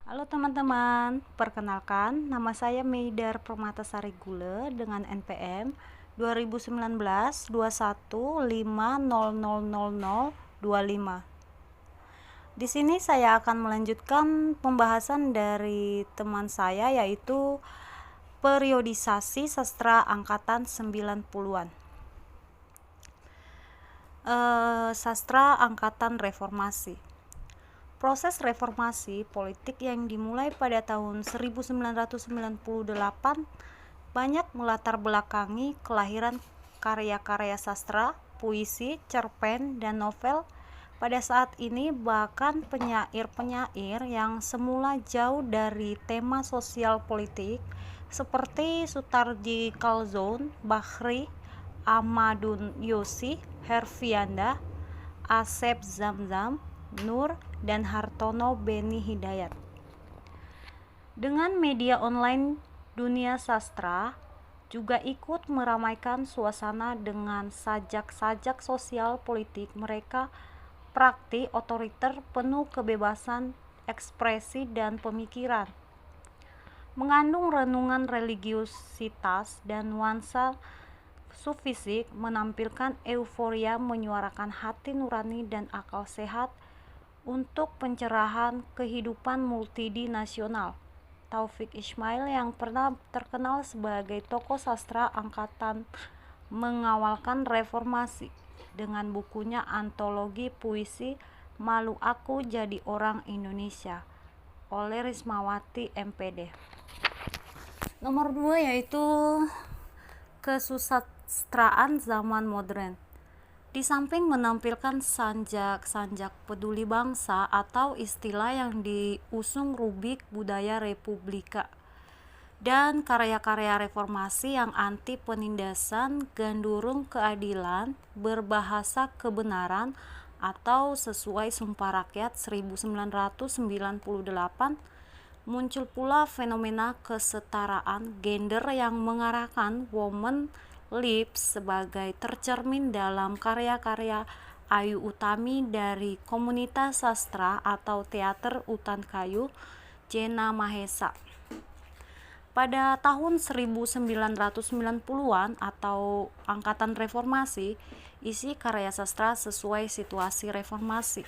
Halo teman-teman, perkenalkan nama saya Meidar Permatasari Gule dengan NPM 2019-21500025. Di sini saya akan melanjutkan pembahasan dari teman saya yaitu periodisasi sastra angkatan 90-an. Sastra angkatan reformasi. Proses reformasi politik yang dimulai pada tahun 1998 banyak melatar belakangi kelahiran karya-karya sastra, puisi, cerpen, dan novel. Pada saat ini bahkan penyair-penyair yang semula jauh dari tema sosial politik seperti Sutarji Kalzon, Bahri, Ahmadun Yosi, Herfianda, Asep Zamzam, Nur, dan Hartono Beni Hidayat. Dengan media online, dunia sastra juga ikut meramaikan suasana dengan sajak-sajak sosial politik mereka praktik otoriter penuh kebebasan ekspresi dan pemikiran. Mengandung renungan religiusitas dan nuansa subfisik, menampilkan euforia menyuarakan hati nurani dan akal sehat untuk pencerahan kehidupan multidinasional. Taufik Ismail yang pernah terkenal sebagai tokoh sastra angkatan mengawalkan reformasi dengan bukunya antologi puisi Malu Aku Jadi Orang Indonesia oleh Rismawati MPD. Nomor 2 yaitu kesusastraan zaman modern. Di samping menampilkan sanjak-sanjak peduli bangsa atau istilah yang diusung Rubik Budaya Republika dan karya-karya reformasi yang anti penindasan, gandurung keadilan, berbahasa kebenaran atau sesuai Sumpah Rakyat 1998, muncul pula fenomena kesetaraan gender yang mengarahkan woman Lips sebagai tercermin dalam karya-karya Ayu Utami dari komunitas sastra atau teater Utan Kayu, Jena Mahesa. Pada tahun 1990-an atau angkatan reformasi, isi karya sastra sesuai situasi reformasi.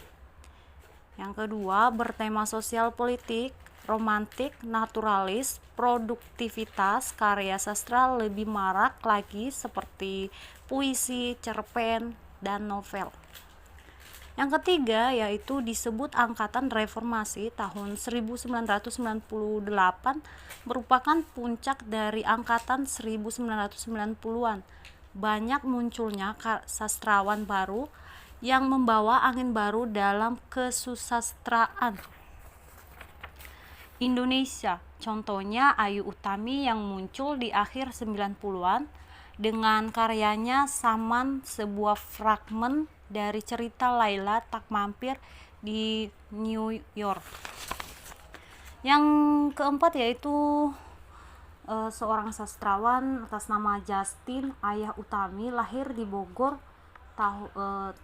Yang kedua, bertema sosial politik, romantik, naturalis, produktivitas, karya sastra lebih marak lagi seperti puisi, cerpen, dan novel. Yang ketiga yaitu disebut angkatan reformasi tahun 1998 merupakan puncak dari angkatan 1990-an. Banyak munculnya sastrawan baru yang membawa angin baru dalam kesusastraan Indonesia. Contohnya Ayu Utami yang muncul di akhir 90-an dengan karyanya Saman, sebuah fragmen dari cerita Laila Tak Mampir di New York. Yang keempat yaitu seorang sastrawan atas nama Justin Ayah Utami, lahir di Bogor 21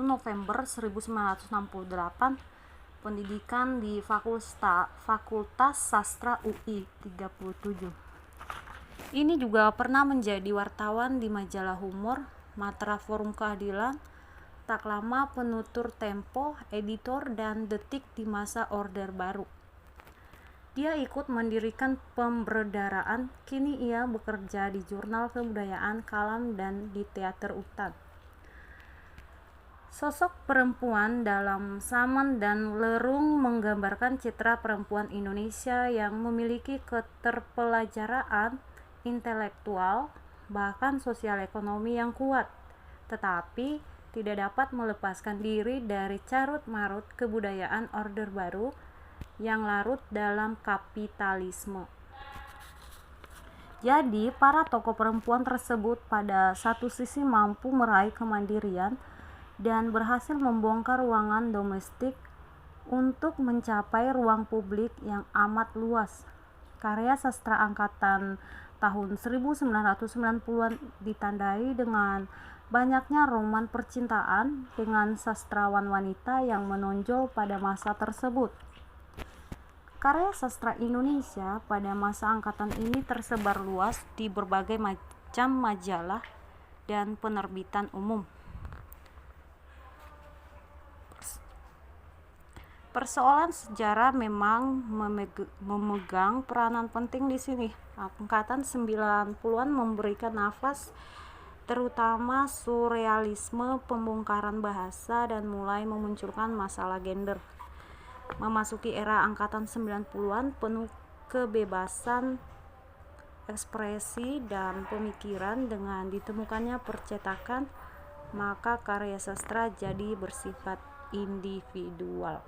November 1968, pendidikan di Fakultas Sastra UI 37. Ini juga pernah menjadi wartawan di majalah Humor, Matra Forum Keadilan, tak lama penutur Tempo, editor dan Detik di masa Orde Baru. Dia ikut mendirikan pemberdaraan, kini ia bekerja di Jurnal Kebudayaan Kalam dan di Teater Utan. Sosok perempuan dalam Saman dan Lerung menggambarkan citra perempuan Indonesia yang memiliki keterpelajaraan intelektual, bahkan sosial ekonomi yang kuat, tetapi tidak dapat melepaskan diri dari carut-marut kebudayaan Orde Baru yang larut dalam kapitalisme. Jadi, para tokoh perempuan tersebut pada satu sisi mampu meraih kemandirian dan berhasil membongkar ruangan domestik untuk mencapai ruang publik yang amat luas. Karya sastra angkatan tahun 1990-an ditandai dengan banyaknya roman percintaan dengan sastrawan wanita yang menonjol pada masa tersebut. Karya sastra Indonesia pada masa angkatan ini tersebar luas di berbagai macam majalah dan penerbitan umum. Persoalan sejarah memang memegang peranan penting di sini. Angkatan 90-an memberikan nafas terutama surrealisme, pembongkaran bahasa, dan mulai memunculkan masalah gender. Memasuki era angkatan 90-an penuh kebebasan ekspresi dan pemikiran dengan ditemukannya percetakan, maka karya sastra jadi bersifat individual.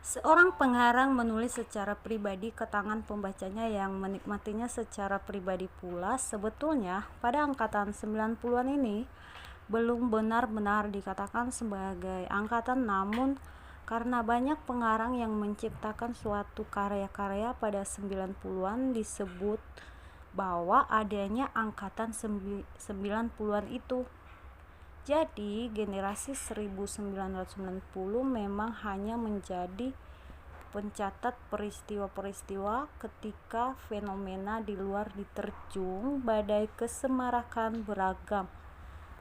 Seorang pengarang menulis secara pribadi ke tangan pembacanya yang menikmatinya secara pribadi pula. Sebetulnya pada angkatan 90-an ini belum benar-benar dikatakan sebagai angkatan, namun karena banyak pengarang yang menciptakan suatu karya-karya pada 90-an disebut bahwa adanya angkatan 90-an itu. Jadi generasi 1990 memang hanya menjadi pencatat peristiwa-peristiwa ketika fenomena di luar diterjung badai kesemarakan beragam,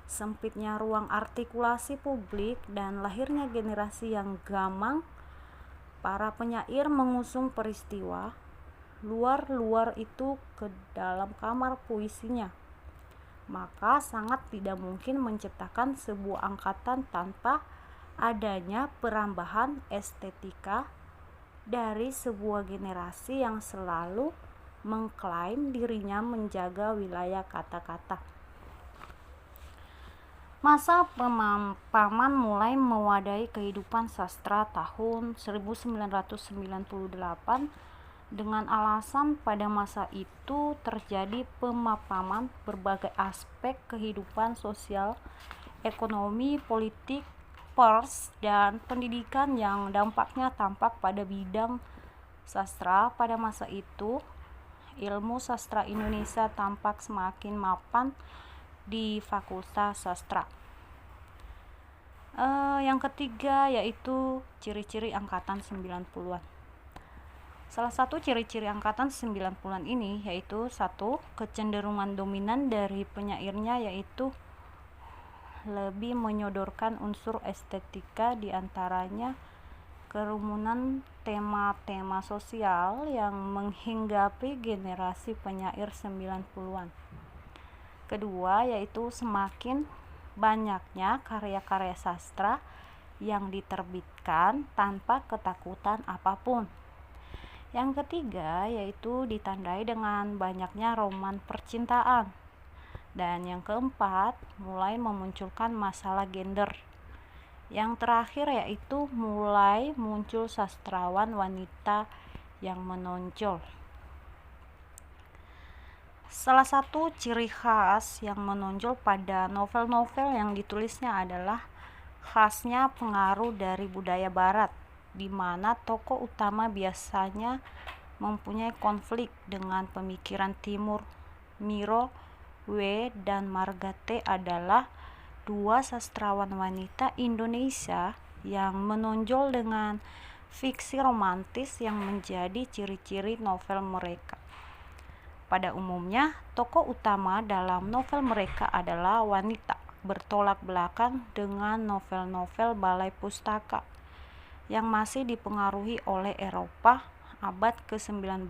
sempitnya ruang artikulasi publik, dan lahirnya generasi yang gamang. Para penyair mengusung peristiwa luar itu ke dalam kamar puisinya. Maka sangat tidak mungkin menciptakan sebuah angkatan tanpa adanya perambahan estetika dari sebuah generasi yang selalu mengklaim dirinya menjaga wilayah kata-kata. Masa pemampaman mulai mewadai kehidupan sastra tahun 1998 dengan alasan pada masa itu terjadi pemapaman berbagai aspek kehidupan sosial, ekonomi, politik, pers, dan pendidikan yang dampaknya tampak pada bidang sastra. Pada masa itu, ilmu sastra Indonesia tampak semakin mapan di Fakultas Sastra. Yang ketiga yaitu ciri-ciri angkatan 90-an. Salah satu ciri-ciri angkatan 90-an ini yaitu satu, kecenderungan dominan dari penyairnya yaitu lebih menyodorkan unsur estetika, diantaranya kerumunan tema-tema sosial yang menghinggapi generasi penyair 90-an. Kedua yaitu semakin banyaknya karya-karya sastra yang diterbitkan tanpa ketakutan apapun. Yang ketiga yaitu ditandai dengan banyaknya roman percintaan. Dan yang keempat, mulai memunculkan masalah gender. Yang terakhir yaitu mulai muncul sastrawan wanita yang menonjol. Salah satu ciri khas yang menonjol pada novel-novel yang ditulisnya adalah khasnya pengaruh dari budaya barat, di mana tokoh utama biasanya mempunyai konflik dengan pemikiran timur. Miro W. dan Marga T. adalah dua sastrawan wanita Indonesia yang menonjol dengan fiksi romantis yang menjadi ciri-ciri novel mereka. Pada umumnya, tokoh utama dalam novel mereka adalah wanita, bertolak belakang dengan novel-novel balai pustaka yang masih dipengaruhi oleh Eropa abad ke-19,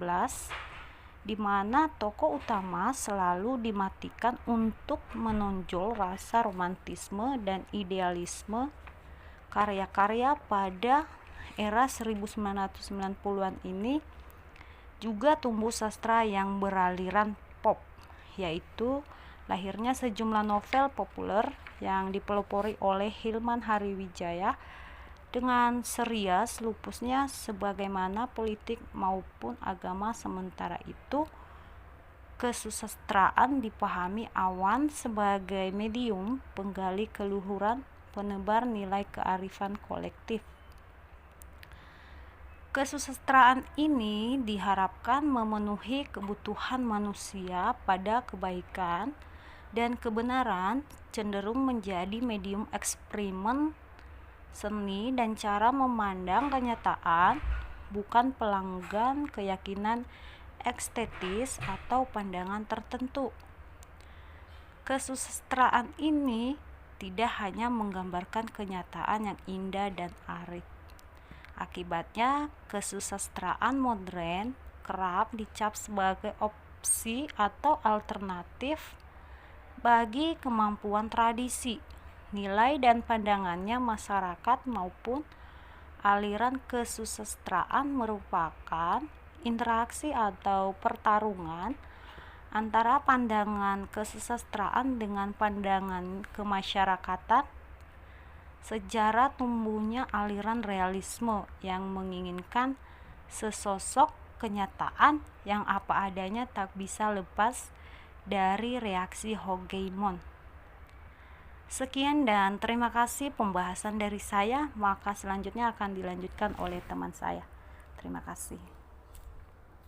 di mana tokoh utama selalu dimatikan untuk menonjol rasa romantisme dan idealisme. Karya-karya pada era 1990-an ini juga tumbuh sastra yang beraliran pop, yaitu lahirnya sejumlah novel populer yang dipelopori oleh Hilman Hariwijaya dengan serius lupusnya sebagaimana politik maupun agama. Sementara itu, kesusastraan dipahami Awan sebagai medium penggali keluhuran, penebar nilai kearifan kolektif. Kesusastraan ini diharapkan memenuhi kebutuhan manusia pada kebaikan dan kebenaran, cenderung menjadi medium eksperimen seni dan cara memandang kenyataan, bukan pelanggan keyakinan estetis atau pandangan tertentu. Kesusastraan ini tidak hanya menggambarkan kenyataan yang indah dan arid. Akibatnya, kesusastraan modern kerap dicap sebagai opsi atau alternatif bagi kemampuan tradisi, nilai dan pandangannya masyarakat maupun aliran kesusastraan merupakan interaksi atau pertarungan antara pandangan kesusastraan dengan pandangan kemasyarakatan. Sejarah tumbuhnya aliran realisme yang menginginkan sesosok kenyataan yang apa adanya tak bisa lepas dari reaksi hegemon. Sekian dan terima kasih pembahasan dari saya, maka selanjutnya akan dilanjutkan oleh teman saya. Terima kasih.